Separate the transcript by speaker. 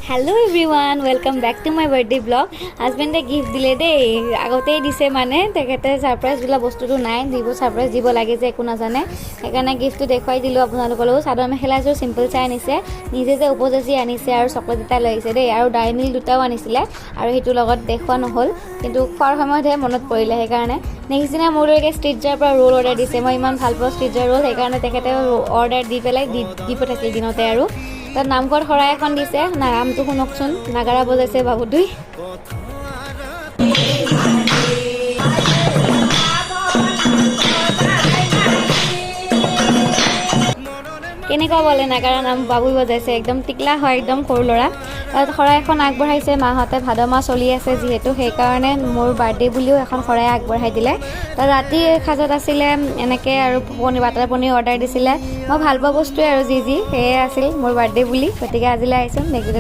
Speaker 1: Hello everyone, welcome back to my birthday vlog. Husband gift dile de agote dise mane tekete surprise bila bostu tu nai dibo surprise dibo lage je ekuna jane ekane gift tu dekhai dilu apnalokolo sador mekhela jo simple chai anise nije je upojeji anise aru chocolate eta loise de aru dairy milk dutao anisile aru hetu logot dekhwa nohol kintu khar samoy he monot porile he karone next dina moruge street jar pra roll order dise moi iman bhal pa street jar roll he karone tekete order di pelai di pothakil dinote aru তার নামঘর খৰাই এখন দিছে নামটো শুনকচোন নাগাৰা বজাইছে বাবুদুই কেনেকুৱা বলে নাগাৰা নাম বাবুই বজাইছে একদম টিকলা হয় একদম সৰু লৰা তাত খৰাই এখন আগবঢ়াইছে মাহতে ভাদমা চলি আছে যেহেতু সেই কাৰণে মোৰ বাৰ্থডে বুলিও এখন খৰাই আগবঢ়াই দিলে তাত ৰাতি খাজত আছিল এনেকে আৰু পনীৰ বাটাৰ পনীৰ অৰ্ডাৰ দিছিলে মই ভাল পোৱা বস্তু আৰু জি হে আছিল মোৰ বাৰ্থডে বুলি গতিকে আজিলৈ আহিছো নেক্সট